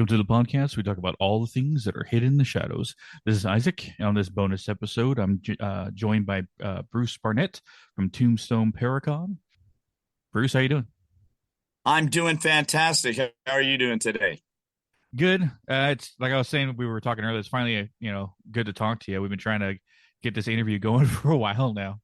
Welcome to the podcast. We talk about all the things that are hidden in the shadows. This is Isaac. And on this bonus episode, I'm joined by Bruce Burnett from Tombstone Para Con. Bruce, how you doing? I'm doing fantastic. How are you doing today? Good. It's like I was saying, we were talking earlier. It's finally, good to talk to you. We've been trying to get this interview going for a while now.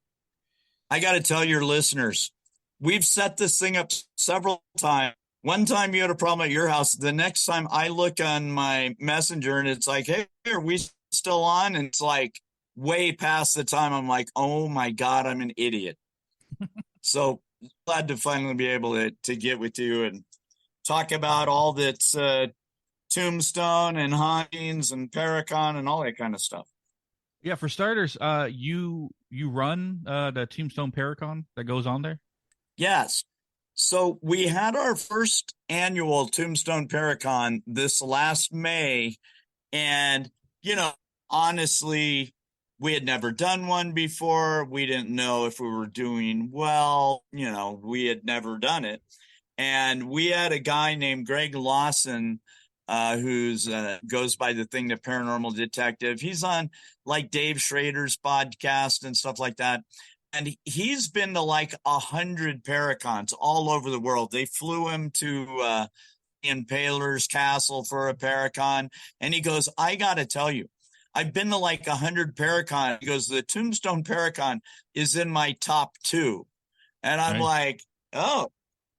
I got to tell your listeners, we've set this thing up several times. One time you had a problem at your house. The next time I look on my messenger and it's like, hey, are we still on? And it's like way past the time. I'm like, oh my God, I'm an idiot. So glad to finally be able to get with you and talk about all that's Tombstone and hauntings and Paracon and all that kind of stuff. Yeah, for starters, you run the Tombstone Paracon that goes on there. Yes. So we had our first annual Tombstone Paracon this last May. And, you know, honestly, we had never done one before. We didn't know if we were doing well. We had never done it. And we had a guy named Greg Lawson, who's goes by the thing, the paranormal detective. He's on like Dave Schrader's podcast and stuff like that. And he's been to like 100 Paracons all over the world. They flew him to Impaler's Castle for a Paracon. And he goes, I got to tell you, I've been to like 100 Paracon. He goes, the Tombstone Paracon is in my top two. And I'm Right. like, oh,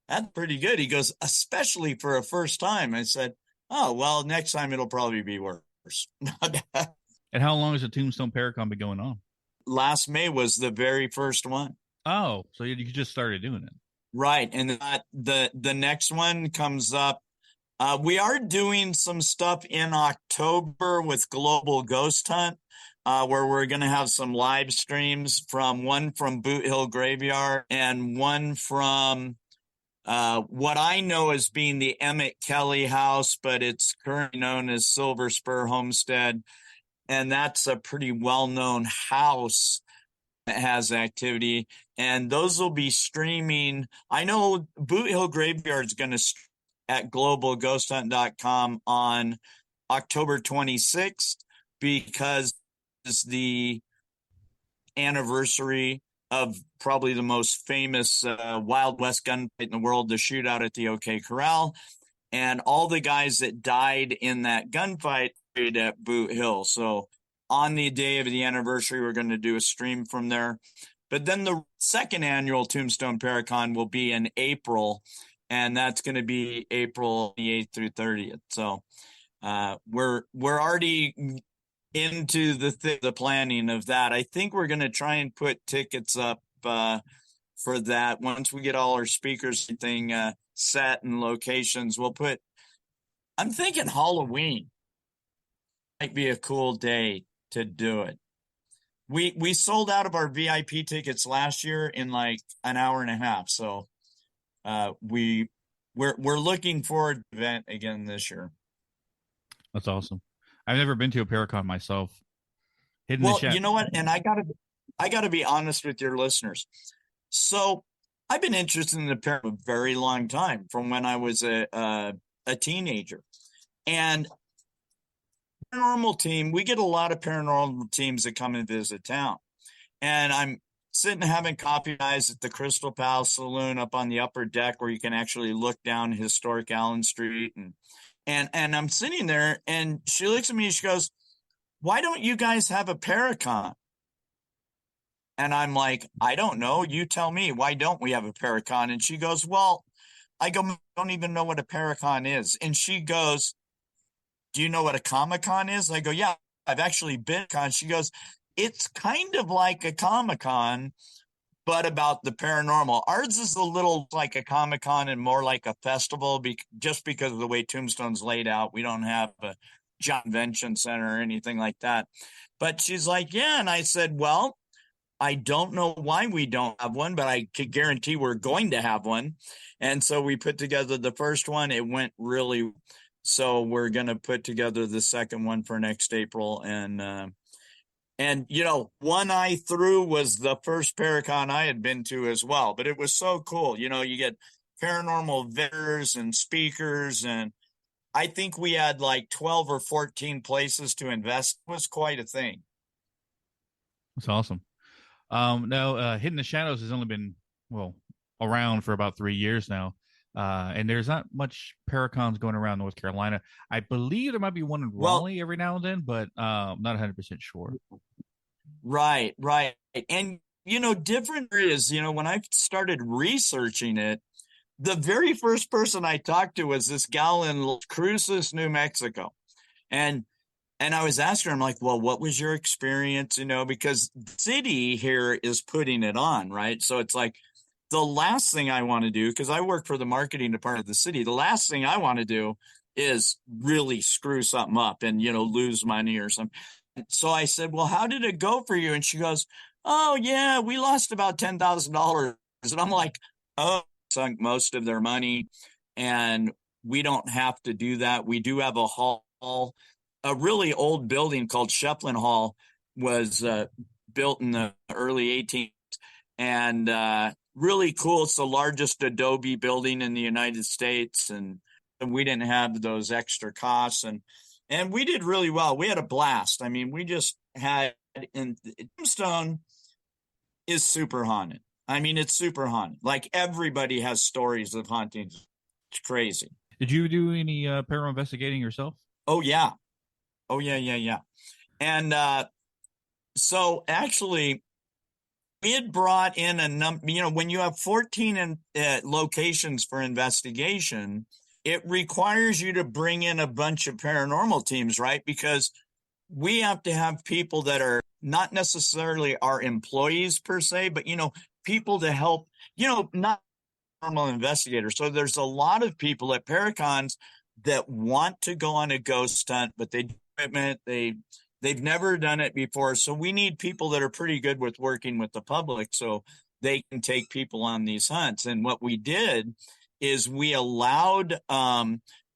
that's pretty good. He goes, especially for a first time. I said, oh, well, next time it'll probably be worse. And how long has the Tombstone Paracon been going on? Last May was the very first one. Oh, so you just started doing it. Right. And the next one comes up. We are doing some stuff in October with Global Ghost Hunt, where we're going to have some live streams one from Boot Hill Graveyard and one from what I know as being the Emmett Kelly House, but it's currently known as Silver Spur Homestead. And that's a pretty well-known house that has activity. And those will be streaming. I know Boot Hill Graveyard is going to at globalghosthunt.com on October 26th because it's the anniversary of probably the most famous Wild West gunfight in the world, the shootout at the OK Corral. And all the guys that died in that gunfight at Boot Hill. So on the day of the anniversary, we're going to do a stream from there. But then the second annual Tombstone Paracon will be in April, and that's going to be April 28th through 30th. So we're already into the planning of that. I think we're going to try and put tickets up for that once we get all our speakers thing set and locations. I'm thinking Halloween might be a cool day to do it. We sold out of our VIP tickets last year in like an hour and a half. So we're looking forward to the event again this year. That's awesome. I've never been to a Paracon myself. Hidden the Well, chat. you know what? And I gotta be honest with your listeners. So I've been interested in the paranormal a very long time, from when I was a teenager. And paranormal team, we get a lot of paranormal teams that come and visit town. And I'm sitting having coffee guys at the Crystal Palace Saloon up on the upper deck where you can actually look down historic Allen Street. And I'm sitting there and she looks at me and she goes, why don't you guys have a Paracon? And I'm like, I don't know. You tell me. Why don't we have a Paracon? And she goes, well, I don't even know what a Paracon is. And she goes, do you know what a Comic-Con is? I go, yeah, I've actually been to con. She goes, it's kind of like a Comic-Con, but about the paranormal. Ours is a little like a Comic-Con and more like a festival just because of the way Tombstone's laid out. We don't have a giant convention center or anything like that. But she's like, yeah. And I said, well, I don't know why we don't have one, but I could guarantee we're going to have one. And so we put together the first one. It went really, so we're going to put together the second one for next April. And one I threw was the first Paracon I had been to as well, but it was so cool. You get paranormal vendors and speakers, and I think we had like 12 or 14 places to invest. It was quite a thing. That's awesome. Now, Hidden the Shadows has only been, well, around for about 3 years now. And there's not much Paracons going around North Carolina. I believe there might be one in Well, Raleigh every now and then, but not 100% sure. right, right. And, different areas, when I started researching it, the very first person I talked to was this gal in Las Cruces, New Mexico. And I was asking her, I'm like, well, what was your experience? Because the city here is putting it on, right? So it's like the last thing I want to do, because I work for the marketing department of the city, the last thing I want to do is really screw something up and, lose money or something. So I said, well, how did it go for you? And she goes, oh, yeah, we lost about $10,000. And I'm like, oh, sunk most of their money. And we don't have to do that. We do have a hall. A really old building called Shefflin Hall was built in the early 18th and really cool. It's the largest Adobe building in the United States, and we didn't have those extra costs, and we did really well. We had a blast. I mean, we just had, and Tombstone is super haunted. I mean, it's super haunted. Like everybody has stories of hauntings. It's crazy. Did you do any paranormal investigating yourself? Oh yeah. Oh yeah, yeah, yeah. And so actually, we had brought in a number. When you have 14 locations for investigation, it requires you to bring in a bunch of paranormal teams, right? Because we have to have people that are not necessarily our employees per se, but people to help. Not normal investigators. So there's a lot of people at Paracons that want to go on a ghost hunt, but they've never done it before. So we need people that are pretty good with working with the public so they can take people on these hunts. And what we did is we allowed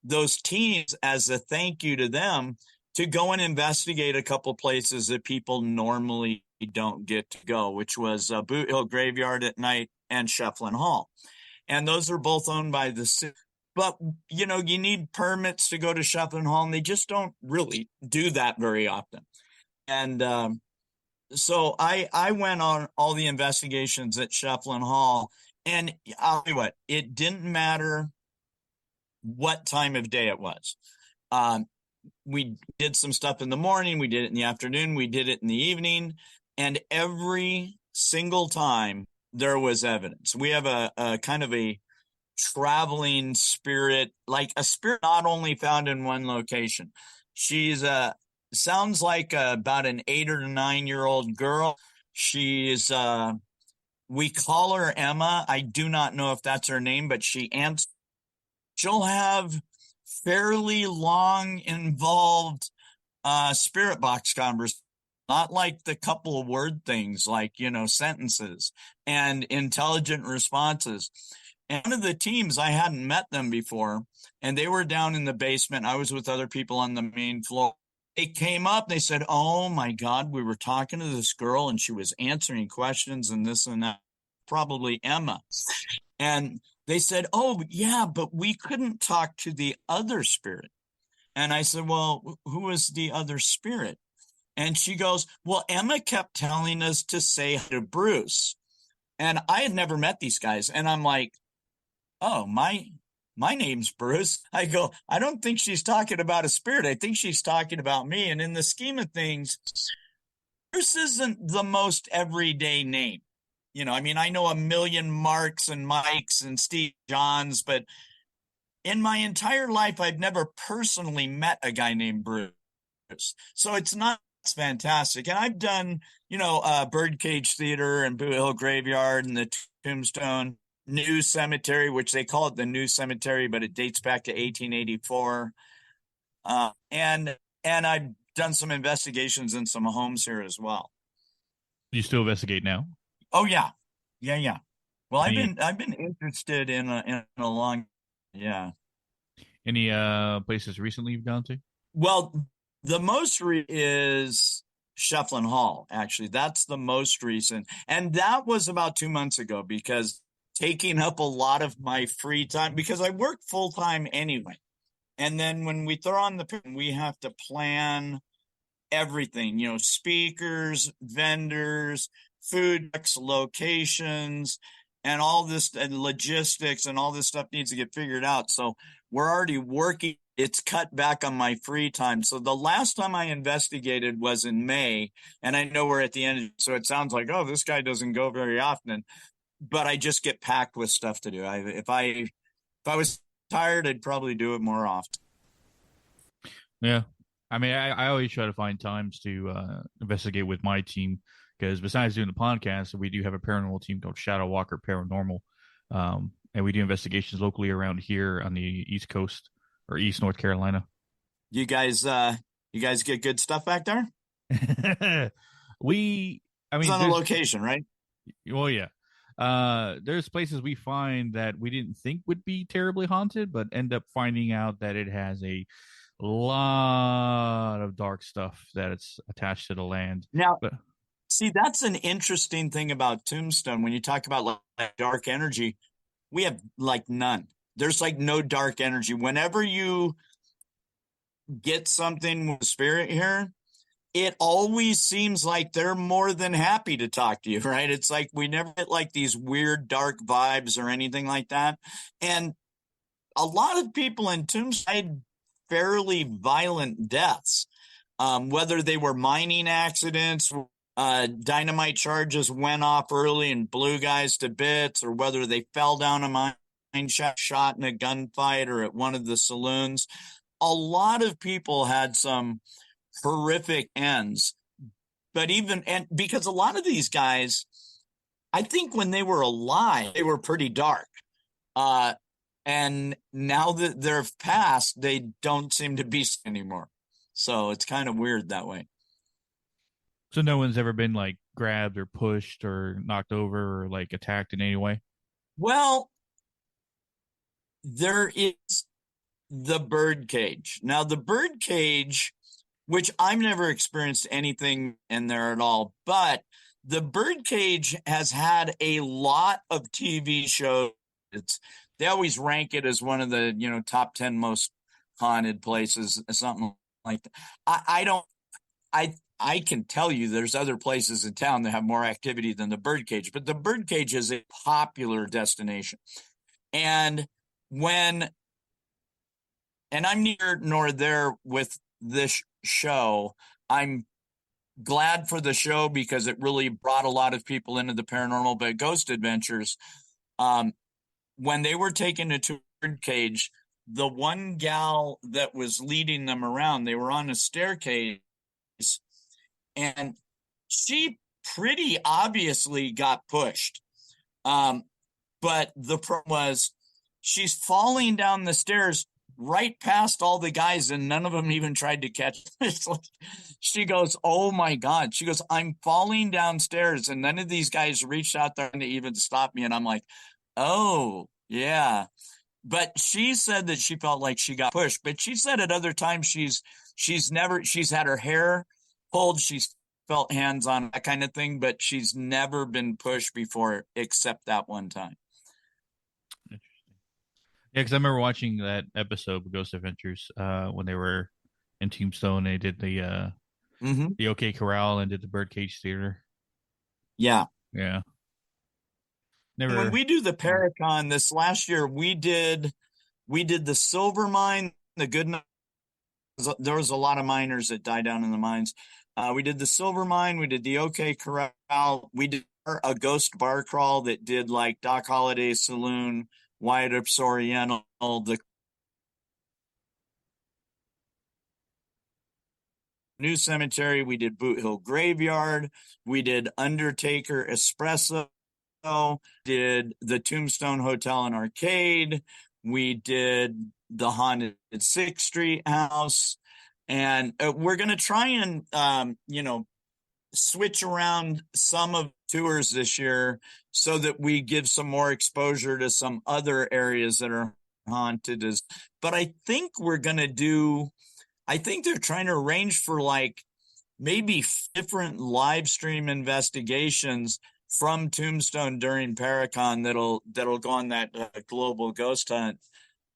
those teams, as a thank you to them, to go and investigate a couple places that people normally don't get to go, which was Boot Hill Graveyard at night and Shefflin Hall. And those are both owned by the city. But, you need permits to go to Shefflin Hall, and they just don't really do that very often. And so I went on all the investigations at Shefflin Hall, and I'll tell you what, it didn't matter what time of day it was. We did some stuff in the morning, we did it in the afternoon, we did it in the evening, and every single time there was evidence. We have a kind of a traveling spirit, like a spirit not only found in one location. She's sounds like about an 8 or 9-year-old girl. She's we call her Emma. I do not know if that's her name, but she'll have fairly long involved spirit box conversations, not like the couple of word things like, sentences and intelligent responses. And one of the teams, I hadn't met them before, and they were down in the basement. I was with other people on the main floor. They came up, they said, oh my God, we were talking to this girl and she was answering questions and this and that, probably Emma. And they said, oh yeah, but we couldn't talk to the other spirit. And I said, well, who is the other spirit? And she goes, well, Emma kept telling us to say hi to Bruce. And I had never met these guys. And I'm like, oh, my name's Bruce. I go, I don't think she's talking about a spirit. I think she's talking about me. And in the scheme of things, Bruce isn't the most everyday name. I mean, I know a million Marks and Mikes and Steve Johns, but in my entire life, I've never personally met a guy named Bruce. So it's fantastic. And I've done, Birdcage Theater and Boot Hill Graveyard and the Tombstone New Cemetery, which they call it the New Cemetery, but it dates back to 1884. And I've done some investigations in some homes here as well. Do you still investigate now? Oh yeah, yeah. Well, Any I've been interested in a long, yeah. any places recently you've gone to? Well, the most is Shefflin Hall. Actually, that's the most recent, and that was about 2 months ago because taking up a lot of my free time because I work full time anyway. And then when we throw on we have to plan everything, speakers, vendors, food trucks, locations, and all this, and logistics, and all this stuff needs to get figured out. So we're already working. It's cut back on my free time. So the last time I investigated was in May, and I know we're at the end. So it sounds like, oh, this guy doesn't go very often, but I just get packed with stuff to do. If I was tired, I'd probably do it more often. Yeah. I mean, I always try to find times to investigate with my team because besides doing the podcast, we do have a paranormal team called Shadow Walker Paranormal. And we do investigations locally around here on the East Coast or East North Carolina. You guys get good stuff back there? we, I It's mean, on the there's, location, right? well, yeah. There's places we find that we didn't think would be terribly haunted, but end up finding out that it has a lot of dark stuff that it's attached to the land. Now, But see, that's an interesting thing about Tombstone. When you talk about like dark energy, we have like none. There's like no dark energy. Whenever you get something with spirit here, it always seems like they're more than happy to talk to you, right? It's like we never get like these weird dark vibes or anything like that. And a lot of people in Tombstone died fairly violent deaths, whether they were mining accidents, dynamite charges went off early and blew guys to bits, or whether they fell down a mine shaft, shot in a gunfight, or at one of the saloons. A lot of people had some horrific ends. But and because a lot of these guys, I think when they were alive, they were pretty dark. And now that they're passed, they don't seem to be anymore. So it's kind of weird that way. so no one's ever been like grabbed or pushed or knocked over or like attacked in any way. Well, there is the bird cage. Now, the bird cage, which I've never experienced anything in there at all, but the bird cage has had a lot of TV shows. They always rank it as one of the top 10 most haunted places, something like that. I don't I can tell you there's other places in town that have more activity than the birdcage, but the birdcage is a popular destination. And when, and I'm neither nor there with this show, I'm glad for the show because it really brought a lot of people into the paranormal. But Ghost Adventures, when they were taken to a birdcage, the one gal that was leading them around, they were on a staircase, and she pretty obviously got pushed. But the problem was she's falling down the stairs right past all the guys, and none of them even tried to catch her. Like, she goes, oh my God. She goes, I'm falling downstairs, and none of these guys reached out there to even stop me. And I'm like, oh, yeah. But she said that she felt like she got pushed. But she said at other times she's had her hair pulled, she's felt hands on, that kind of thing, but she's never been pushed before except that one time. Interesting. Yeah, because I remember watching that episode of Ghost Adventures when they were in Tombstone. They did the OK Corral and did the Birdcage Theater. Yeah. Yeah. When Never. we do the Para Con this last year, we did the silver mine, the good. There was a lot of miners that died down in the mines. We did the silver mine. We did the OK Corral. We did a ghost bar crawl that did like Doc Holliday Saloon, Wyatt Earp's Oriental, the New Cemetery. We did Boot Hill Graveyard. We did Undertaker Espresso. Did the Tombstone Hotel and Arcade. We did the haunted 6th Street house. And we're going to try and, switch around some of tours this year so that we give some more exposure to some other areas that are haunted. But I think I think they're trying to arrange for like maybe different live stream investigations from Tombstone during Para Con that'll go on that global ghost hunt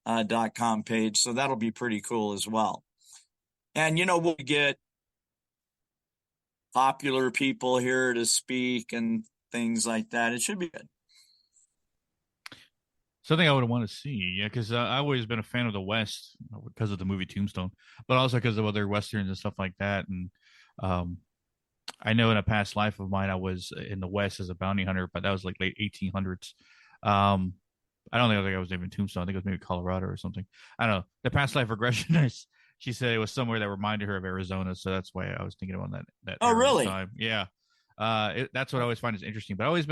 .com page. So that'll be pretty cool as well. And, we'll get popular people here to speak and things like that. It should be good. Something I would want to see, yeah, because I've always been a fan of the West because of the movie Tombstone, but also because of other westerns and stuff like that. And um, I know in a past life of mine, I was in the West as a bounty hunter, but that was like late 1800s. Um, I think I was even Tombstone. I think it was maybe Colorado or something. I don't know. The past life regression is, she said it was somewhere that reminded her of Arizona, so that's why I was thinking about that Oh, era of really? time. Yeah, that's what I always find is interesting. But I always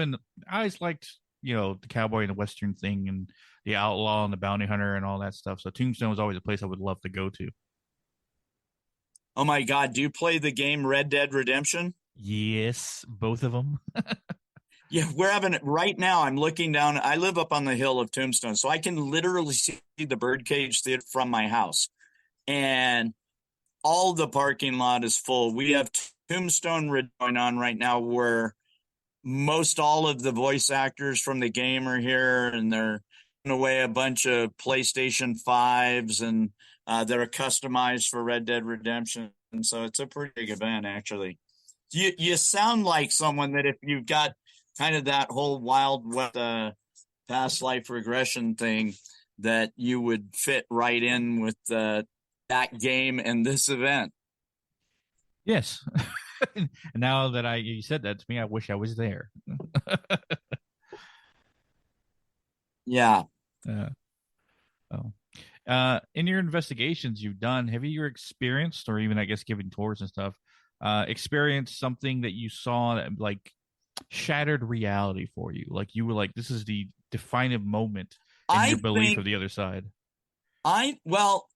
liked the cowboy and the western thing and the outlaw and the bounty hunter and all that stuff. So Tombstone was always a place I would love to go to. Oh my God. Do you play the game Red Dead Redemption? Yes, both of them. Yeah, we're having it right now. I'm looking down. I live up on the hill of Tombstone, so I can literally see the Birdcage Theater from my house. And all the parking lot is full. We have Tombstone going on right now where most all of the voice actors from the game are here, and they're giving away a bunch of PlayStation 5s and that are customized for Red Dead Redemption. And so it's a pretty big event, actually. You sound like someone that if you've got kind of that whole wild west past life regression thing, that you would fit right in with that game and this event. Yes. And now that you said that to me, I wish I was there. Yeah. uh, oh. In your investigations you've done, have you experienced, or even I guess giving tours and stuff, experienced something that you saw that like shattered reality for you? Like you were like, this is the defining moment in your I belief of think the other side. well,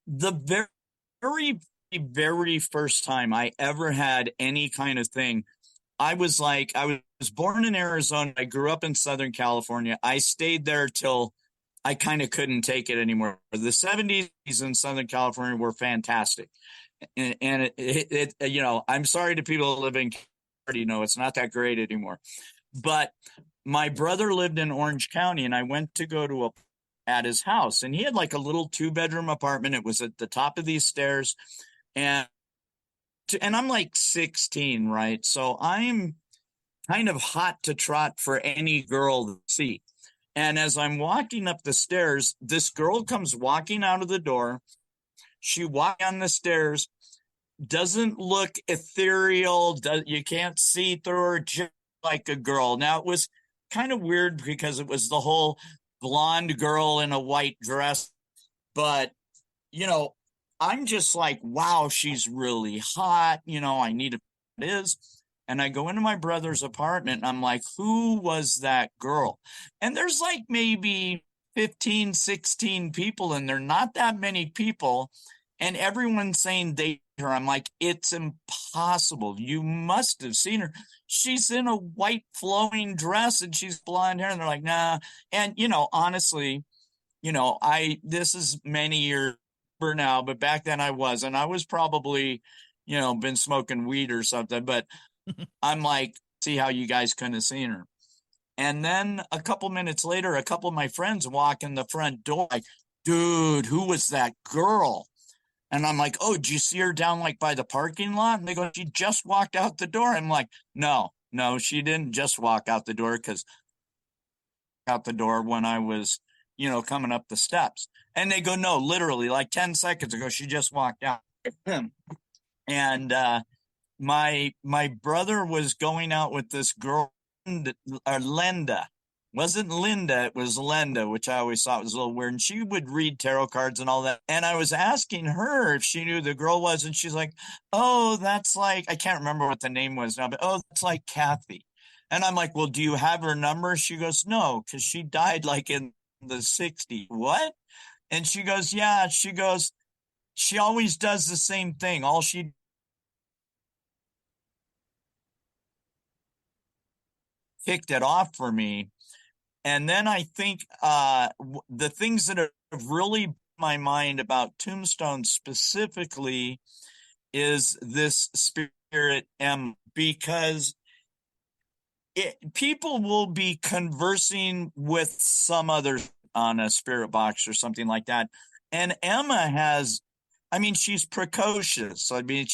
the very, very first time I ever had any kind of thing, I was born in Arizona. I grew up in Southern California. I stayed there till I kind of couldn't take it anymore. The 70s in Southern California were fantastic. And I'm sorry to people who live in California, it's not that great anymore. But my brother lived in Orange County, and I went to go to at his house, and he had like a little 2-bedroom apartment. It was at the top of these stairs, and I'm like 16, right? So I'm kind of hot to trot for any girl to see. And as I'm walking up the stairs, this girl comes walking out of the door. She walks on the stairs, doesn't look ethereal. You can't see through her, just like a girl. Now, it was kind of weird because it was the whole blonde girl in a white dress. But, you know, I'm just like, wow, she's really hot. I need to it is. And I go into my brother's apartment and I'm like, who was that girl? And there's like maybe 15, 16 people in there, not that many people. And everyone's saying they her. I'm like, it's impossible. You must have seen her. She's in a white flowing dress and she's blonde hair. And they're like, nah. And, honestly, this is many years now, but back then I was probably, been smoking weed or something. But I'm like, see how you guys couldn't have seen her. And then a couple minutes later, a couple of my friends walk in the front door, like, dude, who was that girl? And I'm like, oh, did you see her down like by the parking lot? And they go, she just walked out the door. I'm like, no, she didn't just walk out the door, because out the door when I was, coming up the steps. And they go, no, literally like 10 seconds ago, she just walked out. And my brother was going out with this girl, Linda. Wasn't Linda, it was Linda, which I always thought was a little weird. And she would read tarot cards and all that. And I was asking her if she knew who the girl was, and she's like, oh, that's like, I can't remember what the name was now, but oh, that's like Kathy. And I'm like, well, do you have her number? She goes, no, because she died like in the 60s. What? And she goes, yeah. She goes, she always does the same thing. All she kicked it off for me. And then I think the things that have really my mind about Tombstone specifically is this spirit M, because people will be conversing with some other on a spirit box or something like that. And Emma has, I mean, she's precocious. I mean,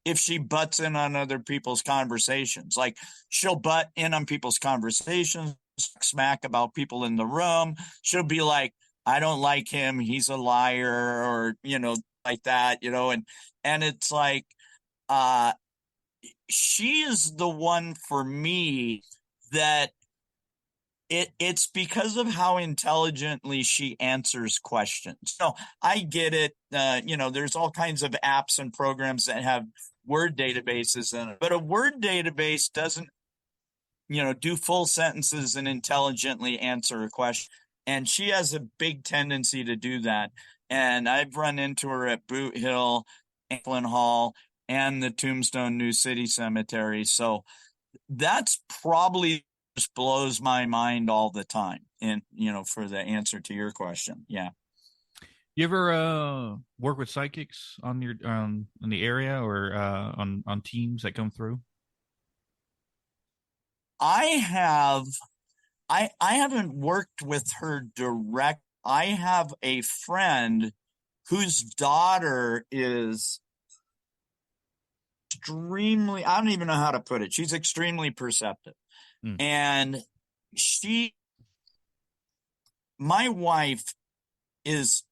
if she butts in on other people's conversations, like she'll butt in on people's conversations, smack about people in the room. She'll be like, I don't like him. He's a liar, or, like that, and it's like, she is the one for me that it's because of how intelligently she answers questions. I get it. There's all kinds of apps and programs that have word databases in it, but a word database doesn't, do full sentences and intelligently answer a question. And she has a big tendency to do that. And I've run into her at Boot Hill, Franklin Hall, and the Tombstone New City Cemetery. So that's probably just blows my mind all the time. And, for the answer to your question. Yeah. You ever work with psychics on your in the area or on teams that come through? I have I haven't worked with her direct. I have a friend whose daughter is extremely, I don't even know how to put it. She's extremely perceptive. Mm. And my wife is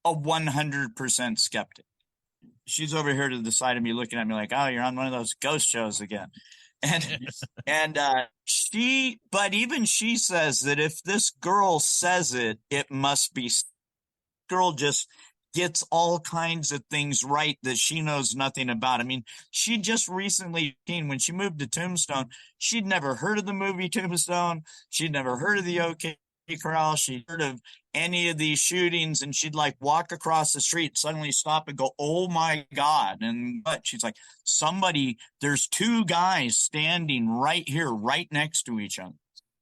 a 100% skeptic. She's over here to the side of me looking at me like, oh, you're on one of those ghost shows again. And but even she says that if this girl says it, it must be. Girl just gets all kinds of things right that she knows nothing about. I mean, she just recently, when she moved to Tombstone, she'd never heard of the movie Tombstone. She'd never heard of the OK Corral. She'd heard of any of these shootings, and she'd like walk across the street, suddenly stop and go, oh my God. And but she's like, there's two guys standing right here, right next to each other.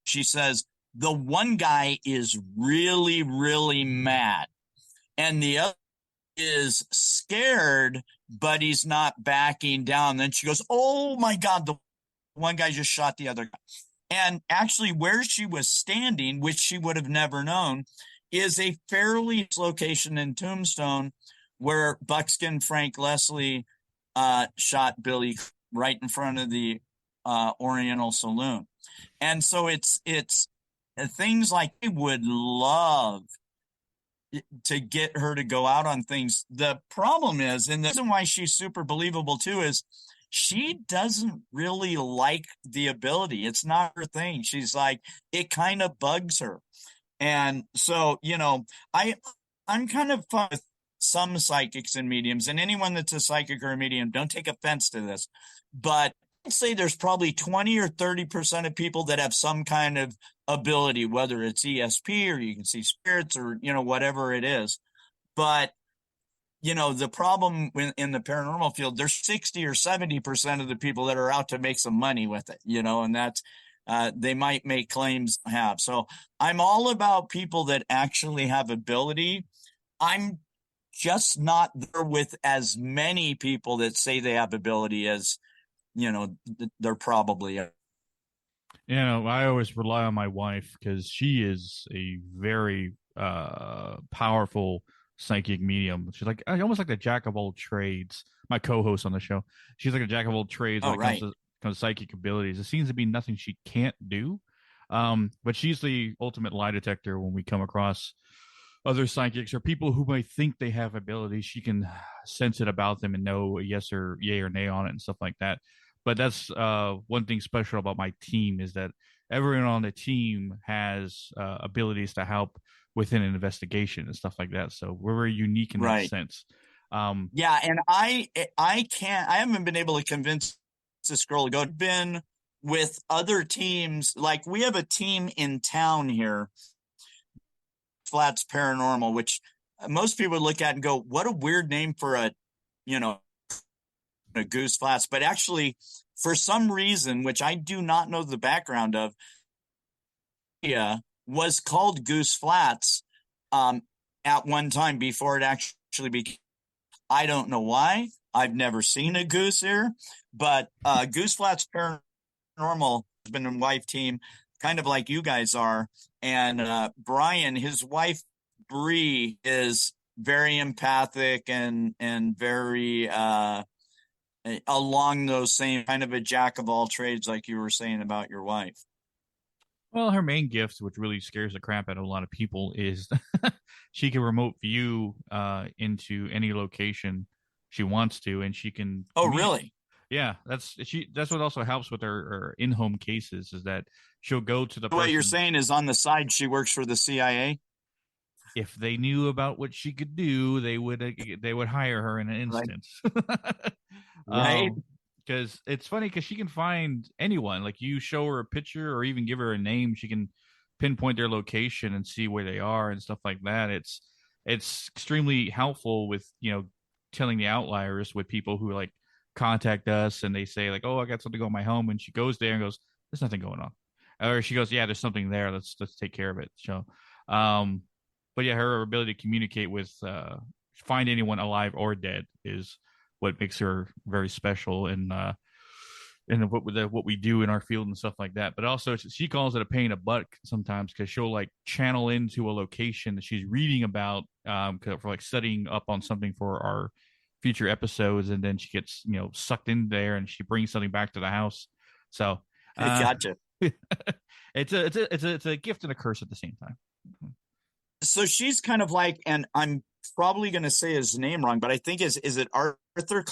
She says, the one guy is really, really mad, and the other is scared, but he's not backing down. Then she goes, oh my God, the one guy just shot the other guy. And actually, where she was standing, which she would have never known, is a fairly location in Tombstone where Buckskin Frank Leslie shot Billy right in front of the Oriental Saloon. And so it's things like I would love to get her to go out on things. The problem is, and the reason why she's super believable too, is she doesn't really like the ability. It's not her thing. She's like, it kind of bugs her. And so, I'm kind of fun with some psychics and mediums, and anyone that's a psychic or a medium, don't take offense to this, but I'd say there's probably 20 or 30% of people that have some kind of ability, whether it's ESP or you can see spirits or, whatever it is. But, the problem in the paranormal field, there's 60 or 70% of the people that are out to make some money with it, and that's, they might make claims have. So I'm all about people that actually have ability. I'm just not there with as many people that say they have ability as, they're probably. I always rely on my wife because she is a very powerful psychic medium. She's like almost like the jack of all trades. My co-host on the show, she's like a jack of all trades when it comes to psychic abilities. It seems to be nothing she can't do. But she's the ultimate lie detector when we come across other psychics or people who might think they have abilities. She can sense it about them and know a yes or yay or nay on it and stuff like that. But that's one thing special about my team is that everyone on the team has abilities to help within an investigation and stuff like that. So we're very unique in that sense. Yeah, and I haven't been able to convince this girl to go. Been with other teams, like we have a team in town here, Flats Paranormal, which most people would look at and go, what a weird name for a Goose Flats. But actually, for some reason, which I do not know the background of, was called Goose Flats at one time before it actually became. I don't know why. I've never seen a goose here, but Goose Flats Paranormal husband and wife team, kind of like you guys are. And Brian, his wife Bree, is very empathic and very along those same kind of a jack of all trades, like you were saying about your wife. Well, her main gift, which really scares the crap out of a lot of people, is she can remote view into any location she wants to, and she can Oh, communicate. really? Yeah, that's what also helps with her in-home cases is that she'll go to the What you're person saying is on the side, she works for the CIA, if they knew about what she could do, they would hire her in an right? instance. Right? um, because it's funny because she can find anyone. Like you show her a picture or even give her a name, she can pinpoint their location and see where they are and stuff like that. It's extremely helpful with telling the outliers with people who like contact us and they say like, oh, I got something on my home, and she goes there and goes, there's nothing going on, or she goes, yeah, there's something there. Let's take care of it. So, um, but yeah, her ability to communicate with find anyone alive or dead is what makes her very special and what we do in our field and stuff like that. But also, she calls it a pain in the butt sometimes because she'll like channel into a location that she's reading about for like studying up on something for our future episodes, and then she gets sucked in there and she brings something back to the house. So uh, Gotcha. it's a gift and a curse at the same time. So she's kind of like, and I'm probably going to say his name wrong, but I think is it Arthur,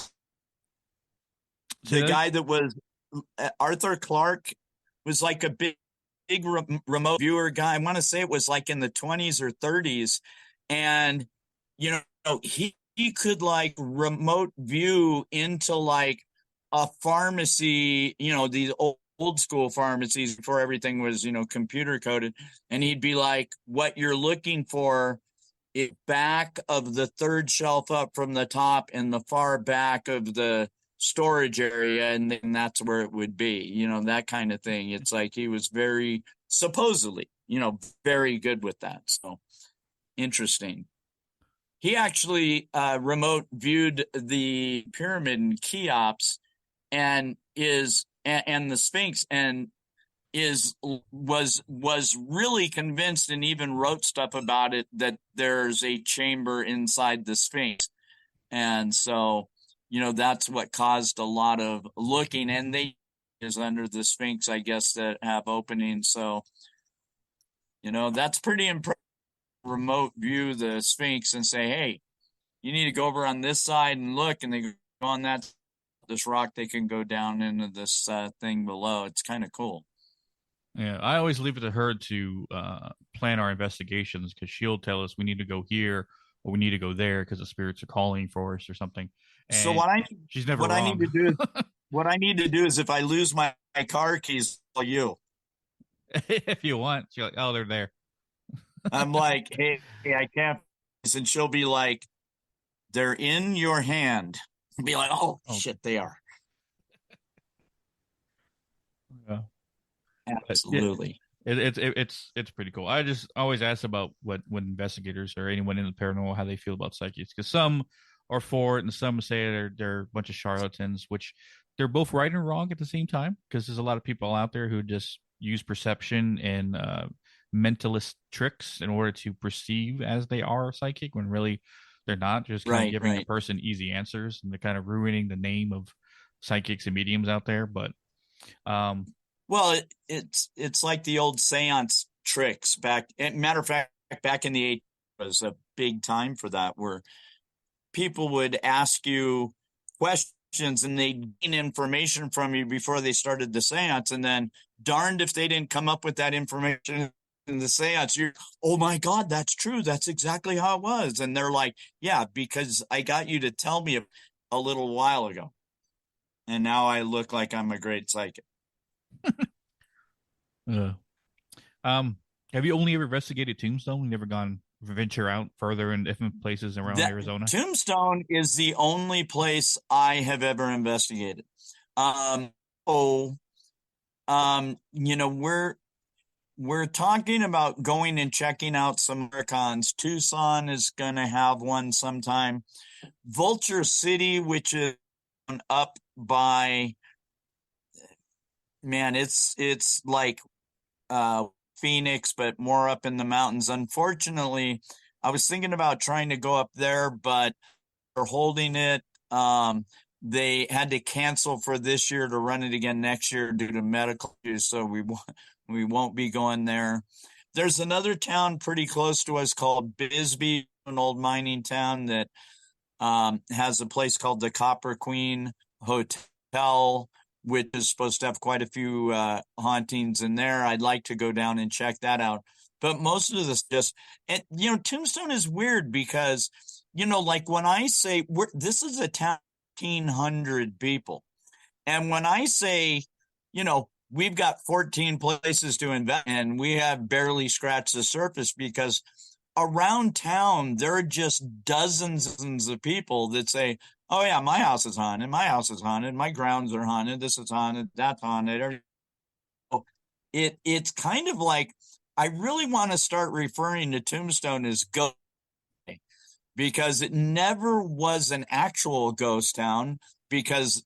So the guy that was Arthur Clark, was like a big remote viewer guy. I want to say it was like in the 20s or 30s, and he could like remote view into like a pharmacy, these old school pharmacies before everything was computer coded, and he'd be like, what you're looking for, it back of the third shelf up from the top in the far back of the storage area, and then that's where it would be, that kind of thing. It's like he was very supposedly very good with that. So interesting. He actually remote viewed the pyramid in Cheops and the Sphinx, and was really convinced and even wrote stuff about it, that there's a chamber inside the Sphinx. And so that's what caused a lot of looking, and they is under the Sphinx, I guess, that have openings. So that's pretty impressive. Remote view the Sphinx and say, hey, you need to go over on this side and look, and they go on this rock, they can go down into this thing below. It's kind of cool. Yeah, I always leave it to her to plan our investigations because she'll tell us we need to go here or we need to go there because the spirits are calling for us or something. So And she's never what I need wrong. to do is what I need to do is if I lose my car keys, I'll you. If you want, she's like, oh, they're there. I'm like, hey, I can't, and she'll be like, they're in your hand. I'll be like, oh Oh, shit, they are. yeah. But yeah, Absolutely. it's pretty cool. I just always ask about what when investigators or anyone in the paranormal how they feel about psychics because some are for it and some say they're a bunch of charlatans, which they're both right and wrong at the same time because there's a lot of people out there who just use perception and mentalist tricks in order to perceive as they are psychic when really they're not. Just kind of Right, giving a right. person easy answers and they're kind of ruining the name of psychics and mediums out there. But um, Well, it's like the old seance tricks back. Matter of fact, back in the 80s was a big time for that, where people would ask you questions and they'd gain information from you before they started the seance, and then darned if they didn't come up with that information in the seance. You're, oh my God, that's true. That's exactly how it was. And they're like, yeah, because I got you to tell me a little while ago, and now I look like I'm a great psychic. uh, Um, have you only ever investigated Tombstone? You never gone venture out further in different places around That Arizona? Tombstone is the only place I have ever investigated. Oh, we're talking about going and checking out some Paracons. Tucson is going to have one sometime. Vulture City, which is up by man, it's like uh Phoenix, but more up in the mountains. Unfortunately, I was thinking about trying to go up there, but they're holding it. They had to cancel for this year to run it again next year due to medical issues, so we won't be going there. There's another town pretty close to us called Bisbee, an old mining town that has a place called the Copper Queen Hotel, which is supposed to have quite a few hauntings in there. I'd like to go down and check that out. But most of this just, and Tombstone is weird because, like when I say this is a town, 1,500 people. And when I say, we've got 14 places to invest and we have barely scratched the surface because around town, there are just dozens of people that say, "Oh yeah, my house is haunted. My house is haunted. My grounds are haunted. This is haunted. That's haunted." It's kind of like I really want to start referring to Tombstone as ghost because it never was an actual ghost town because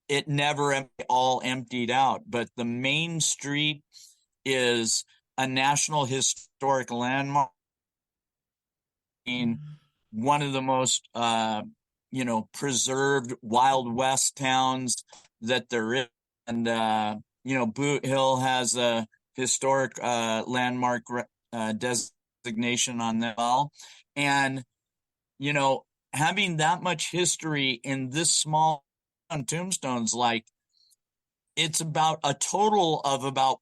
it never all emptied out. But the main street is a national historic landmark, one of the most preserved Wild West towns that there is. And Boot Hill has a historic landmark designation on that well. And having that much history in this small Tombstone's like it's about a total of about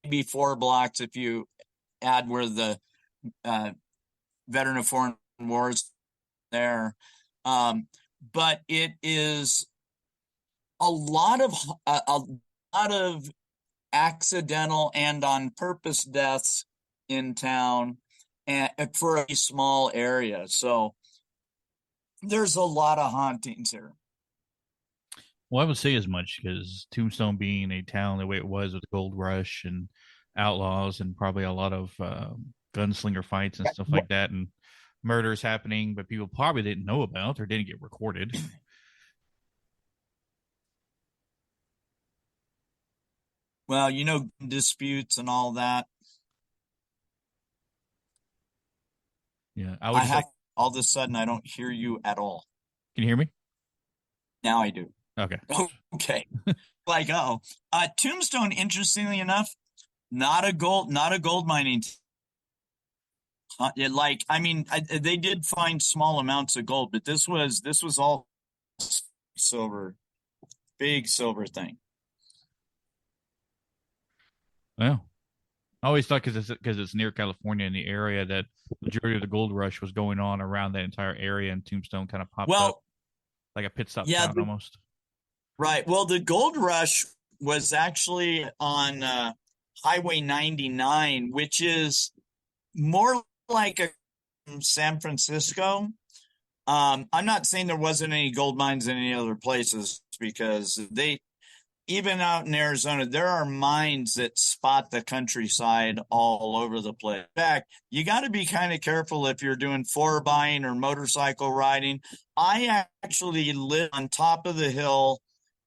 maybe 4 blocks if you add where the veteran of foreign wars there. But it is a lot of accidental and on purpose deaths in town and for a small area. So there's a lot of hauntings here. Well, I would say as much because Tombstone being a town the way it was with the gold rush and outlaws and probably a lot of gunslinger fights and stuff like that and murders happening, but people probably didn't know about or didn't get recorded. Well, disputes and all that. Yeah, I would I just have like. all of a sudden I don't hear you at all. Can you hear me? Now I do. Okay. Okay. Like, oh, Tombstone, interestingly enough, not a gold mining. I mean, they did find small amounts of gold, but this was all silver, big silver thing. Well, I always thought because it's near California in the area that majority of the gold rush was going on around that entire area, and Tombstone kind of popped up Well, like a pit stop yeah, town almost. right. Well, the gold rush was actually on Highway 99, which is more like a San Francisco. I'm not saying there wasn't any gold mines in any other places because even out in Arizona, there are mines that spot the countryside all over the place. In fact, you got to be kind of careful if you're doing four buying or motorcycle riding. I actually live on top of the hill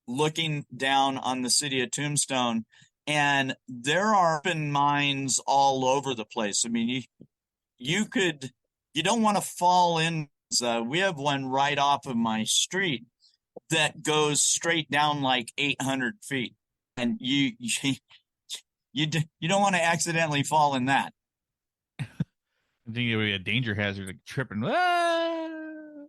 looking down on the city of Tombstone, and there are open mines all over the place. I mean, you don't want to fall in. We have one right off of my street that goes straight down like 800 feet, and you don't want to accidentally fall in that. I think it would be a danger hazard, like tripping. Ah!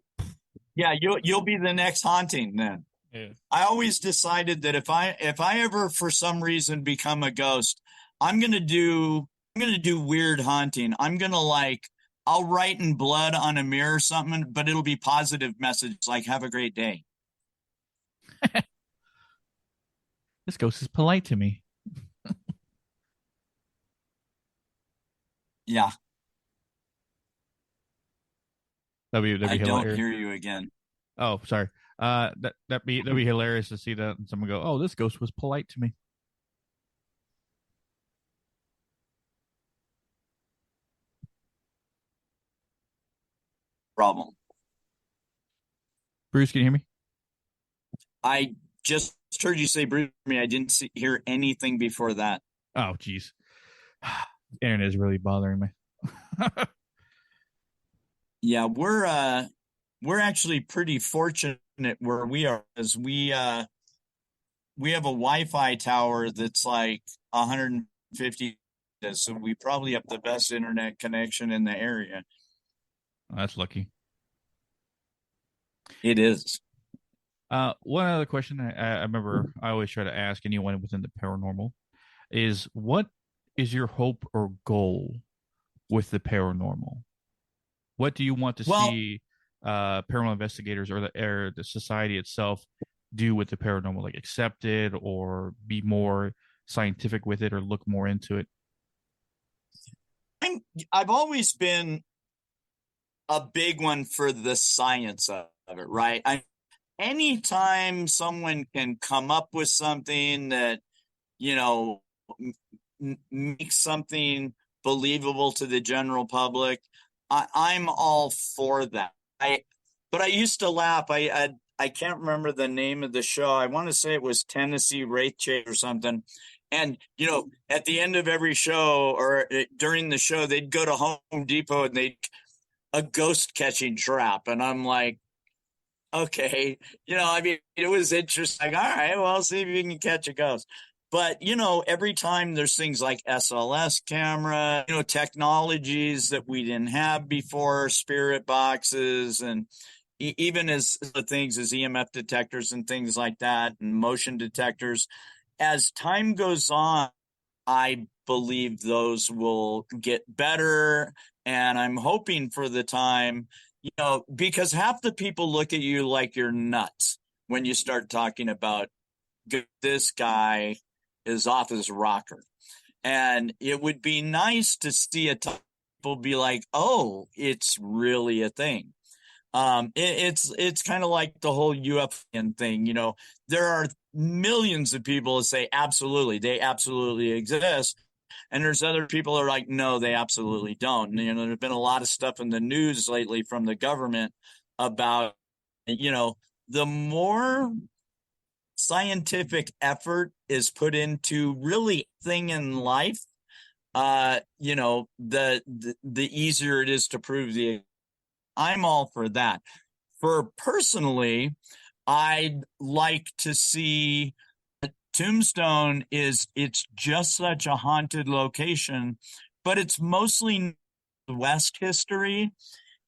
Yeah, you'll be the next haunting then. Yeah. I always decided that if I ever for some reason become a ghost, I'm gonna do weird haunting. I'm gonna I'll write in blood on a mirror or something, but it'll be positive message like "Have a great day." This ghost is polite to me. Yeah, That'd I be don't hilarious. hear you again. Oh, sorry. That'd be hilarious to see that and someone go, "Oh, this ghost was polite to me." Problem. Bruce, can you hear me? I just heard you say Bruce. I didn't hear anything before that. Oh, geez. Internet is really bothering me. Yeah, we're actually pretty fortunate where we are, as we have a Wi-Fi tower that's like 150, so we probably have the best internet connection in the area. That's lucky. It is. One other question I remember I always try to ask anyone within the paranormal is what is your hope or goal with the paranormal? What do you want to Well, see paranormal investigators or the society itself do with the paranormal, like accept it or be more scientific with it or look more into it? I'm, I've always been a big one for the science of it, right? Anytime someone can come up with something that, you know, makes something believable to the general public, I'm all for that. But I used to laugh. I can't remember the name of the show. I want to say it was Tennessee Wraith Chase or something. And at the end of every show or during the show, they'd go to Home Depot and they'd a ghost catching trap, and I'm like, okay, I mean, it was interesting. Like, all right, well, see if you can catch a ghost. But every time there's things like SLS camera, technologies that we didn't have before, spirit boxes, and even as the things as EMF detectors and things like that, and motion detectors. As time goes on, I believe those will get better. And I'm hoping for the time, because half the people look at you like you're nuts when you start talking about this guy is off his rocker. And it would be nice to see people be like, oh, it's really a thing. It's kind of like the whole UFO thing. There are millions of people that say absolutely, they absolutely exist, and there's other people that are like, no, they absolutely don't. And, there's been a lot of stuff in the news lately from the government about, the more scientific effort is put into really thing in life, the easier it is to prove the. I'm all for that. For personally, I'd like to see Tombstone it's just such a haunted location, but it's mostly West history.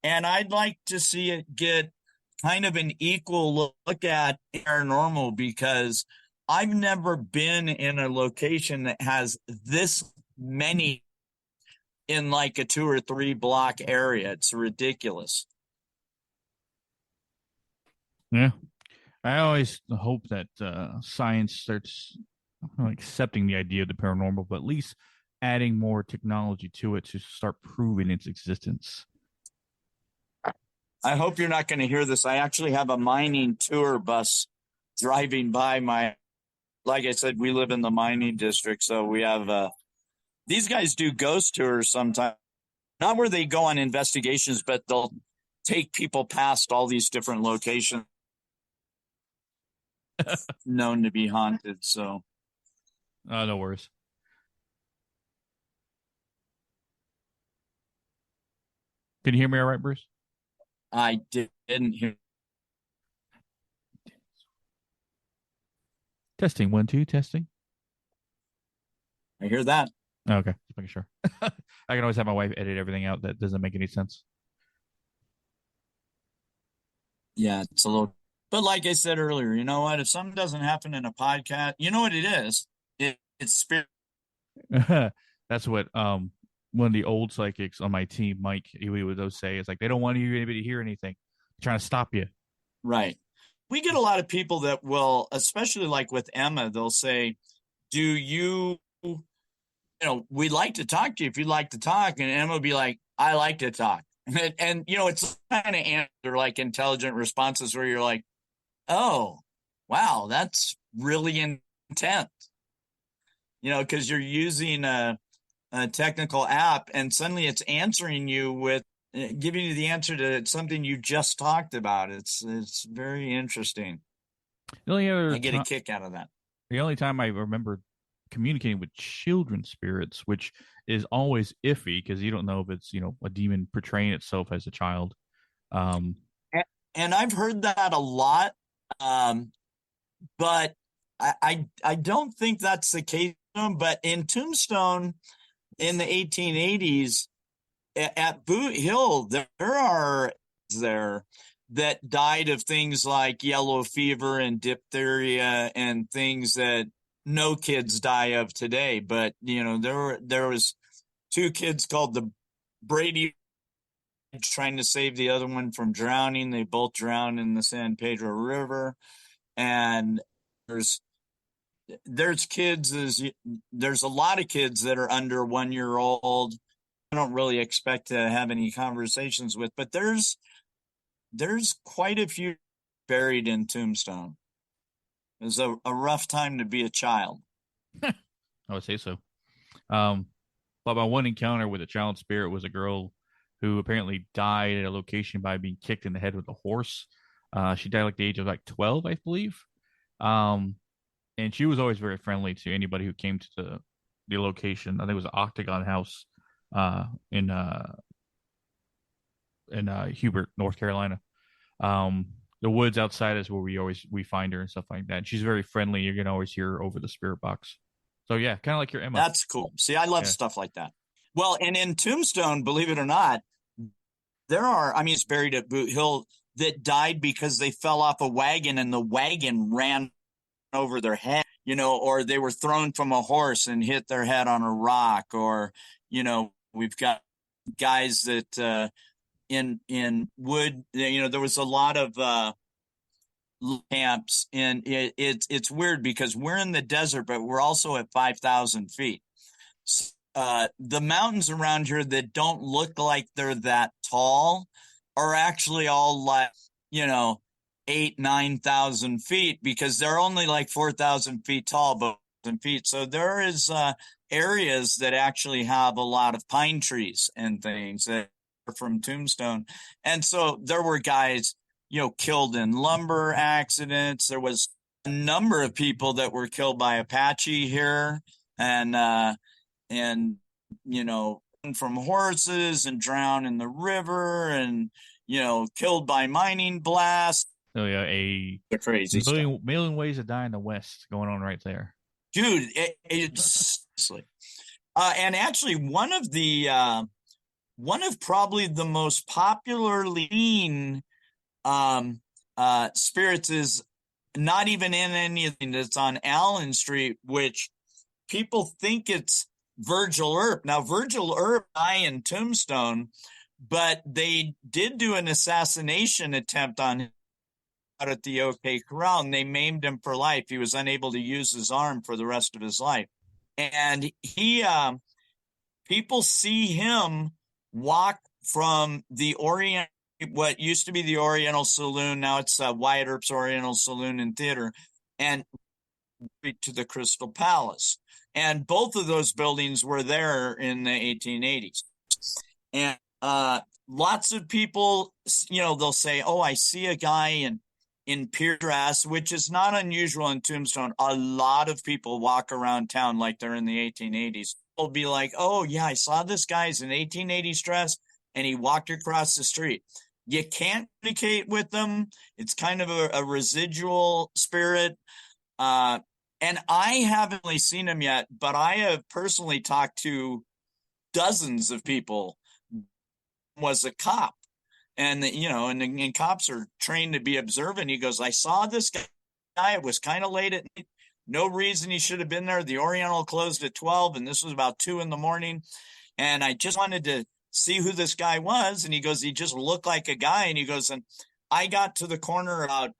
And I'd like to see it get kind of an equal look at paranormal, because I've never been in a location that has this many in like a 2 or 3 block area. It's ridiculous. Yeah. I always hope that science starts accepting the idea of the paranormal, but at least adding more technology to it to start proving its existence. I hope you're not going to hear this. I actually have a mining tour bus driving by like I said, we live in the mining district. So we have, these guys do ghost tours sometimes, not where they go on investigations, but they'll take people past all these different locations known to be haunted. So, No worries. Can you hear me all right, Bruce? I didn't hear. Testing 1 2 testing. I hear that. Okay, just making sure. I can always have my wife edit everything out that doesn't make any sense. Yeah, it's a little. But like I said earlier, you know what? If something doesn't happen in a podcast, you know what it is? It's spirit. That's what one of the old psychics on my team, Mike, he would those say is like they don't want anybody to hear anything. They're trying to stop you. Right. We get a lot of people that will, especially like with Emma, they'll say, do you, we'd like to talk to you if you'd like to talk. And Emma will be like, I like to talk. And it's kind of answer like intelligent responses where you're like, oh, wow, that's really intense, because you're using a technical app and suddenly it's answering you with giving you the answer to something you just talked about. It's very interesting. The only other I get a time, kick out of that. the only time I remember communicating with children spirits, which is always iffy because you don't know if it's a demon portraying itself as a child. Um, And I've heard that a lot, um, but I don't think that's the case. But in Tombstone in the 1880s, at Boot Hill, there are there that died of things like yellow fever and diphtheria and things that no kids die of today. But there was two kids called the Brady trying to save the other one from drowning. They both drowned in the San Pedro River, and there's there's kids as there's a lot of kids that are under 1 year old. I don't really expect to have any conversations with, but there's quite a few buried in Tombstone. It was a rough time to be a child. I would say so. Um, but my one encounter with a child spirit was a girl who apparently died at a location by being kicked in the head with a horse. She died like the age of like 12, I believe. Um, and she was always very friendly to anybody who came to the location. I think it was an Octagon House uh, in uh, in Hubert, North Carolina. Um, the woods outside is where we find her and stuff like that. And she's very friendly. You're gonna always hear her over the spirit box. So yeah, kind of like your Emma. That's cool. See, I love Yeah. stuff like that. Well, and in Tombstone, believe it or not, there are, I mean, it's buried at Boot Hill that died because they fell off a wagon and the wagon ran over their head, or they were thrown from a horse and hit their head on a rock, or, we've got guys that in wood, there was a lot of camps, and it's weird because we're in the desert, but we're also at 5,000 feet. The mountains around here that don't look like they're that tall are actually all like, 8,000 to 9,000 feet, because they're only like 4,000 feet tall, but feet. So there is areas that actually have a lot of pine trees and things that are from Tombstone. And so there were guys, killed in lumber accidents. There was a number of people that were killed by Apache here, and from horses and drowned in the river, and killed by mining blast. So yeah, a The crazy stuff, million ways to die in the West going on right there. dude. It's and actually one of probably the most popularly seen spirits is not even in anything that's on Allen Street, which people think it's Virgil Earp. Now, Virgil Earp died in Tombstone, but they did do an assassination attempt on him out at the OK Corral, and they maimed him for life. He was unable to use his arm for the rest of his life. And people see him walk from the Orient, what used to be the Oriental Saloon, now it's Wyatt Earp's Oriental Saloon and Theater, and to the Crystal Palace. And both of those buildings were there in the 1880s. And lots of people, they'll say, "Oh, I see a guy in pier dress," which is not unusual in Tombstone. A lot of people walk around town like they're in the 1880s. They'll be like, "Oh, yeah, I saw this guy's in 1880s dress, and he walked across the street." You can't communicate with them. It's kind of a residual spirit. And I haven't really seen him yet, but I have personally talked to dozens of people. Was a cop, and and cops are trained to be observant. He goes, "I saw this guy. It was kind of late at night. No reason he should have been there. The Oriental closed at 12, and this was about 2 a.m. And I just wanted to see who this guy was." And he goes, "He just looked like a guy." And he goes, "And I got to the corner about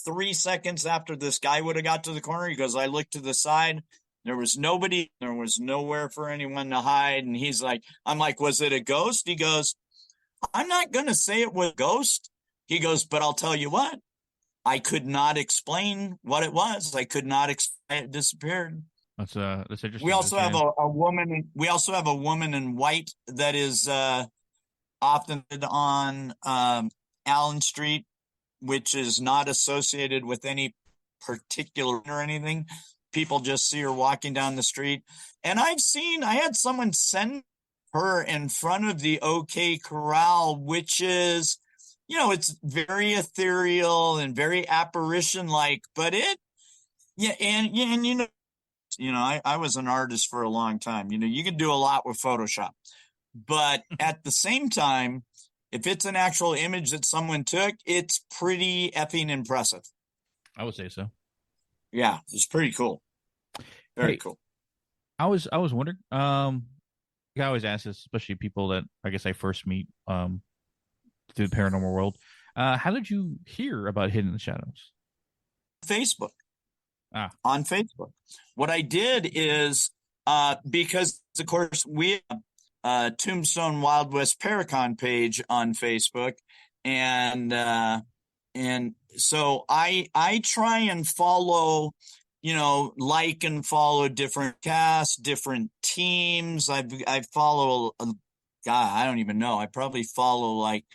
3 seconds after this guy would have got to the corner." He goes, "I looked to the side. There was nobody. There was nowhere for anyone to hide." And he's like, I'm like, "Was it a ghost?" He goes, "I'm not going to say it was a ghost." He goes, "But I'll tell you what, I could not explain what it was. I could not explain it disappeared." That's We interesting. also have a woman. We also have a woman in white that is often on Allen Street, which is not associated with any particular or anything. People just see her walking down the street. And I had someone send her in front of the OK Corral, which is, it's very ethereal and very apparition like, but I was an artist for a long time. You can do a lot with Photoshop, but at the same time, if it's an actual image that someone took, it's pretty effing impressive. I would say so. Yeah, it's pretty cool. Very Hey, cool. I was wondering. I always ask this, especially people that I guess I first meet through the paranormal world. How did you hear about Hidden in the Shadows? Facebook. Ah, On Facebook. What I did is because of course we have Tombstone Wild West Para Con page on Facebook, and so I try and follow, like and follow different casts, different teams. I follow God, I don't even know. I probably follow like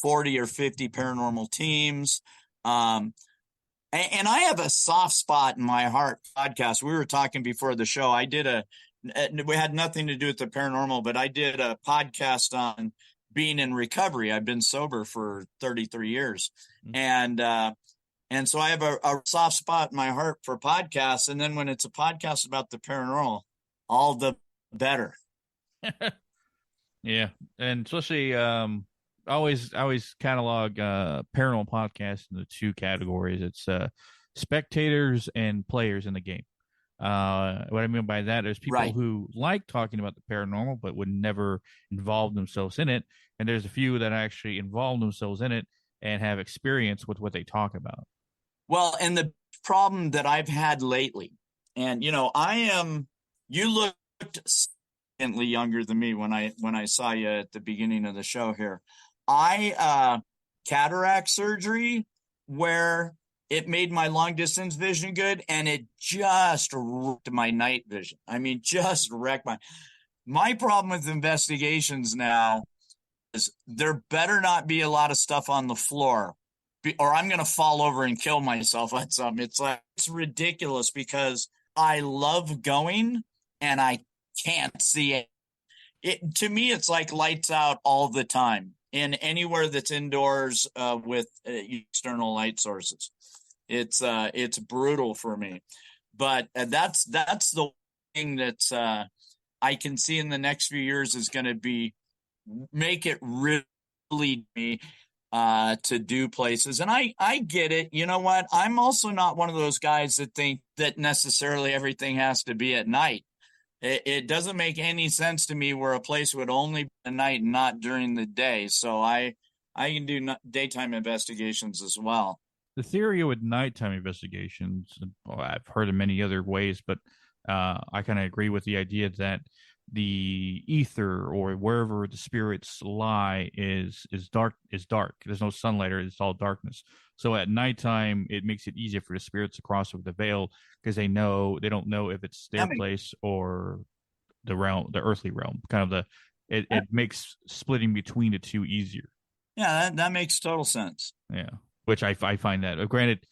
40 or 50 paranormal teams. And I have a soft spot in my heart podcast. We were talking before the show. We had nothing to do with the paranormal, but I did a podcast on being in recovery. I've been sober for 33 years. And so I have a soft spot in my heart for podcasts. And then when it's a podcast about the paranormal, all the better. yeah, and especially I always catalog paranormal podcasts into two categories. It's spectators and players in the game. What I mean by that is people Right. who like talking about the paranormal but would never involve themselves in it, and there's a few that actually involve themselves in it and have experience with what they talk about. Well, and the problem that I've had lately, and you looked significantly younger than me when I saw you at the beginning of the show here. I cataract surgery where it made my long distance vision good, and it just wrecked my night vision. I mean, just wrecked my problem with investigations now is there better not be a lot of stuff on the floor, or I'm going to fall over and kill myself on something. It's ridiculous because I love going and I can't see it. To me, it's like lights out all the time in anywhere that's indoors with external light sources. It's brutal for me, but that's the thing that's I can see in the next few years is going to be make it really me to do places. And I get it. You know what? I'm also not one of those guys that think that necessarily everything has to be at night. It doesn't make any sense to me where a place would only be at night and not during the day. So I can do daytime investigations as well. The theory with nighttime investigations, well, I've heard in many other ways, but I kind of agree with the idea that the ether or wherever the spirits lie is dark. There's no sunlight, or it's all darkness. So at nighttime it makes it easier for the spirits to cross over the veil because they don't know if it's their place or the earthly realm. Kind of it makes splitting between the two easier. Yeah, that makes total sense. Yeah, which I find that. Granted,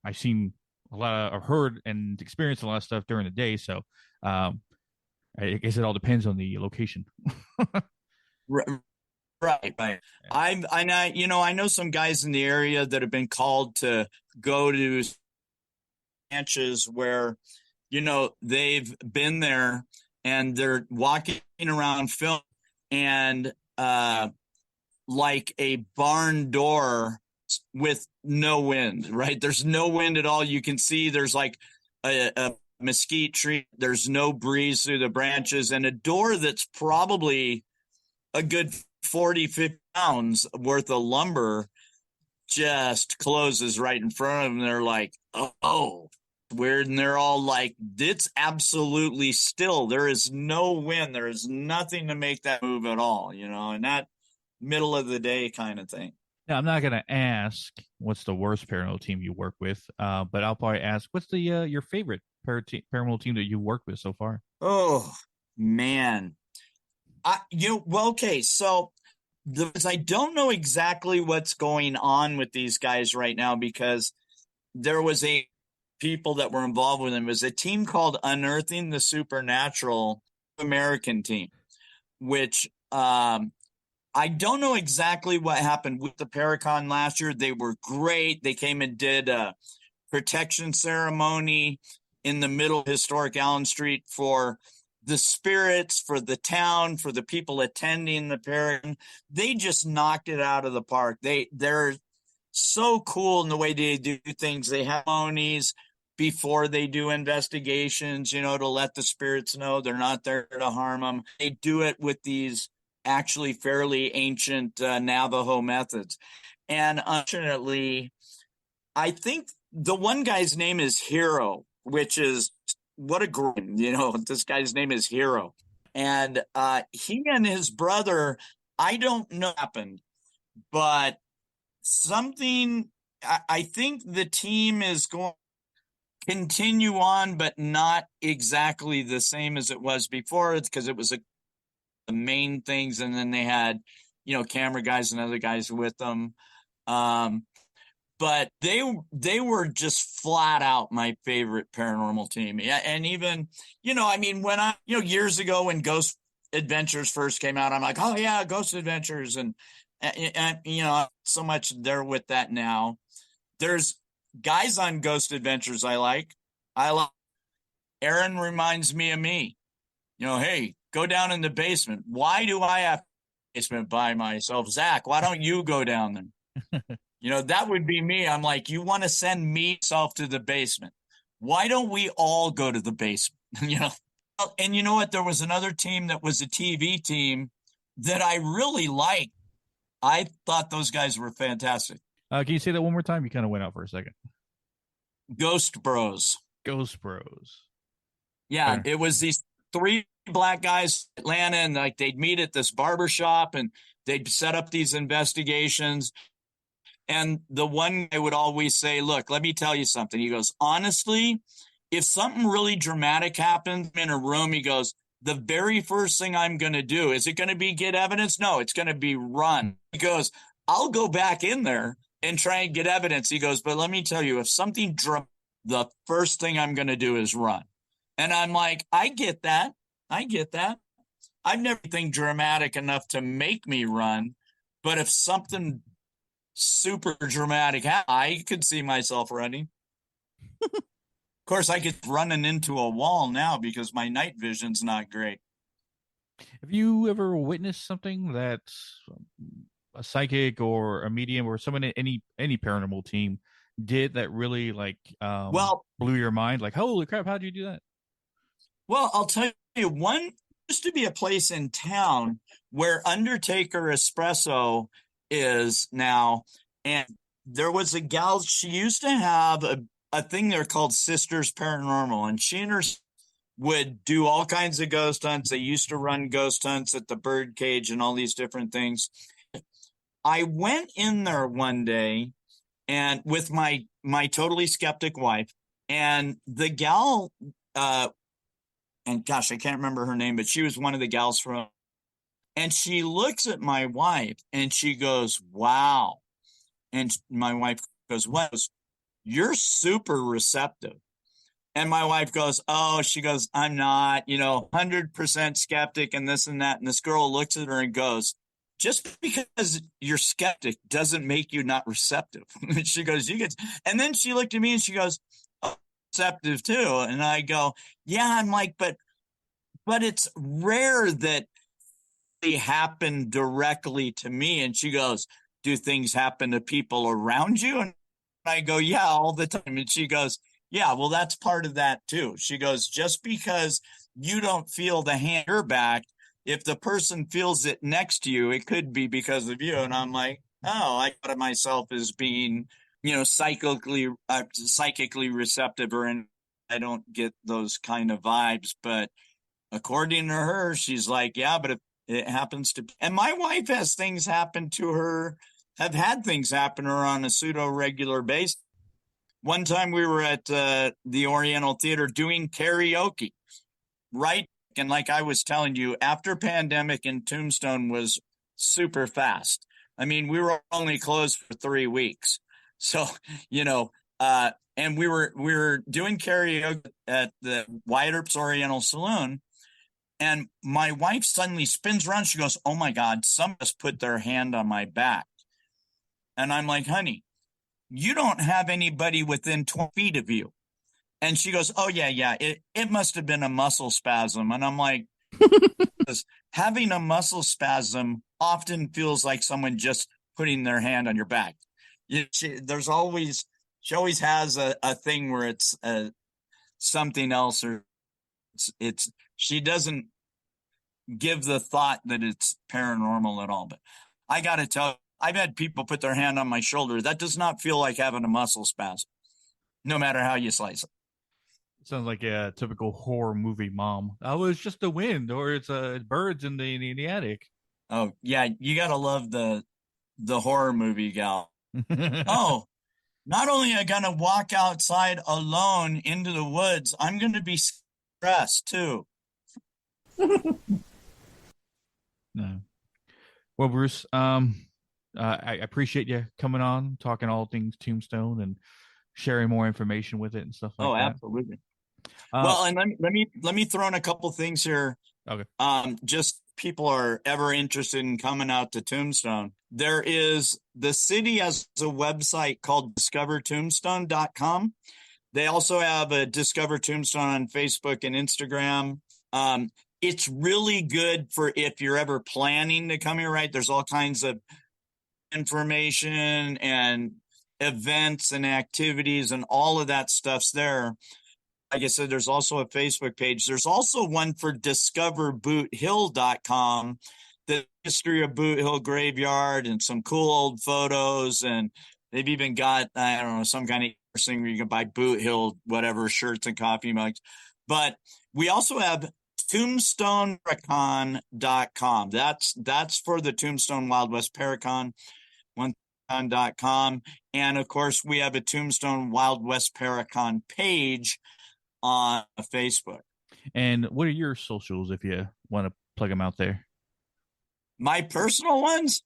I've seen a lot of, I've heard and experienced a lot of stuff during the day, so I guess it all depends on the location. Right. I know some guys in the area that have been called to go to ranches where, they've been there and they're walking around film and like a barn door with no wind, right? There's no wind at all. You can see there's like a mesquite tree. There's no breeze through the branches, and a door that's probably a good 40, 50 pounds worth of lumber just closes right in front of them. They're like, oh, weird. And they're all like, it's absolutely still. There is no wind. There is nothing to make that move at all, and that middle of the day kind of thing. Now, I'm not going to ask what's the worst paranormal team you work with, but I'll probably ask what's the your favorite paranormal team that you worked with so far. Oh, man. Okay. So I don't know exactly what's going on with these guys right now because there was a people that were involved with him. It was a team called Unearthing the Supernatural American team, which I don't know exactly what happened with the Paracon last year. They were great. They came and did a protection ceremony in the middle of historic Allen Street for the spirits, for the town, for the people attending the Paracon. They just knocked it out of the park. They're so cool in the way they do things. They have ceremonies before they do investigations, to let the spirits know they're not there to harm them. They do it with these actually fairly ancient Navajo methods. And unfortunately, I think the one guy's name is Hero, which is what a great, this guy's name is Hero. And he and his brother, I don't know what happened, but something, I think the team is going to continue on, but not exactly the same as it was before. It's because it was the main things, and then they had, camera guys and other guys with them. But they were just flat out my favorite paranormal team. Yeah, and even, when I, years ago when Ghost Adventures first came out, I'm like, oh yeah, Ghost Adventures, and so much there with that now. There's guys on Ghost Adventures I like. Aaron reminds me of me. Hey, go down in the basement. Why do I have basement by myself? Zach, why don't you go down there? That would be me. I'm like, you want to send me self to the basement. Why don't we all go to the basement? And you know what? There was another team that was a TV team that I really liked. I thought those guys were fantastic. Can you say that one more time? You kind of went out for a second. Ghost Bros. Ghost Bros. Yeah, it was these 3 black guys in Atlanta, and like they'd meet at this barber shop and they'd set up these investigations. And the one guy would always say, look, let me tell you something. He goes, honestly, if something really dramatic happens in a room, he goes, the very first thing I'm going to do, is it going to be get evidence? No, it's going to be run. He goes, I'll go back in there and try and get evidence. He goes, but let me tell you, if something the first thing I'm going to do is run. And I'm like, I get that. I've never been dramatic enough to make me run. But if something super dramatic, I could see myself running. Of course, I get running into a wall now because my night vision's not great. Have you ever witnessed something that a psychic or a medium or someone any paranormal team did that really blew your mind? Like, holy crap, how'd you do that? Well, I'll tell you, one used to be a place in town where Undertaker Espresso is now, and there was a gal, she used to have a thing there called Sisters Paranormal, and she and her would do all kinds of ghost hunts. They used to run ghost hunts at the Birdcage and all these different things. I went in there one day and with my totally skeptic wife, and the gal, and gosh, I can't remember her name, but she was one of the gals from, and she looks at my wife and she goes, wow. And my wife goes, what? You're super receptive. And my wife goes, oh, she goes, I'm not, 100% skeptic and this and that. And this girl looks at her and goes, just because you're skeptic doesn't make you not receptive. She goes, and then she looked at me and she goes, oh, receptive too. And I go, yeah, I'm like, but it's rare that they happen directly to me. And she goes, do things happen to people around you? And I go, yeah, all the time. And she goes, yeah, well, that's part of that too. She goes, just because you don't feel the hand on your back, if the person feels it next to you, it could be because of you. And I'm like, oh, I thought of myself as being, psychically receptive, and I don't get those kind of vibes. But according to her, she's like, yeah, but if it happens to, and my wife has things happen to her, have had things happen to her on a pseudo regular basis. One time we were at the Oriental Theater doing karaoke, right? And like I was telling you, after pandemic and Tombstone was super fast. I mean, we were only closed for 3 weeks. So, and we were doing karaoke at the Wyatt Earp's Oriental Saloon, and my wife suddenly spins around. She goes, "Oh my God, someone just put their hand on my back." And I'm like, "Honey, you don't have anybody within 20 feet of you." And she goes, "Oh yeah, yeah, it must have been a muscle spasm." And I'm like, having a muscle spasm often feels like someone just putting their hand on your back. She always has a thing where it's something else, or it's she doesn't give the thought that it's paranormal at all. But I got to tell you, I've had people put their hand on my shoulder. That does not feel like having a muscle spasm, no matter how you slice it. Sounds like a typical horror movie mom. Oh, it's just the wind, or it's birds in the attic. Oh yeah, you got to love the horror movie gal. Oh, not only am I going to walk outside alone into the woods, I'm going to be stressed too. No. Well, Bruce, I appreciate you coming on, talking all things Tombstone, and sharing more information with it and stuff like Oh, that. absolutely. Uh, Well, and let me throw in a couple things here. okay. Just people are ever interested in coming out to Tombstone. There is the city has a website called discovertombstone.com. They also have a Discover Tombstone on Facebook and Instagram. It's really good for if you're ever planning to come here, right? There's all kinds of information and events and activities, and all of that stuff's there. Like I said, there's also a Facebook page. There's also one for discoverboothhill.com, the history of Boot Hill Graveyard and some cool old photos. And they've even got, I don't know, some kind of thing where you can buy Boot Hill, whatever, shirts and coffee mugs. But we also have tombstoneparacon.com. That's for the Tombstone Wild West Paracon, one.com. And of course, we have a Tombstone Wild West Paracon page on Facebook. And what are your socials if you want to plug them out there? My personal ones?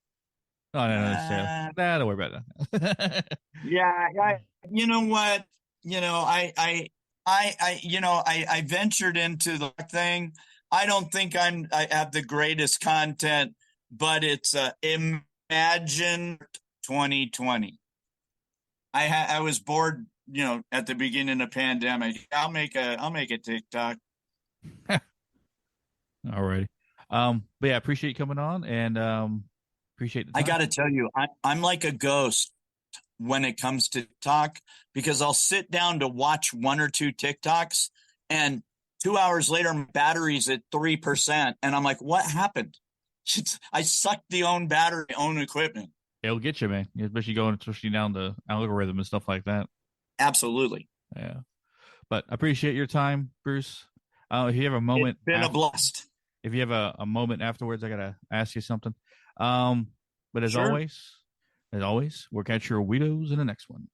Oh, no, necessarily. Nah, don't worry about that. Yeah, you know what? You know, I ventured into the thing. I don't think I have the greatest content, but it's Imagine 2020. I was bored, at the beginning of the pandemic. I'll make a TikTok. All righty. But yeah, appreciate you coming on, and appreciate the I time. got to tell you, I'm like a ghost when it comes to TikTok, because I'll sit down to watch one or two TikToks, and 2 hours later, my battery's at 3%. And I'm like, what happened? I sucked the own battery, own equipment. It'll get you, man. Especially down the algorithm and stuff like that. Absolutely. Yeah. But I appreciate your time, Bruce. If you have a It's moment been a blast. if you have a moment afterwards, I gotta ask you something. But Sure. as always, we'll catch your Weirdos in the next one.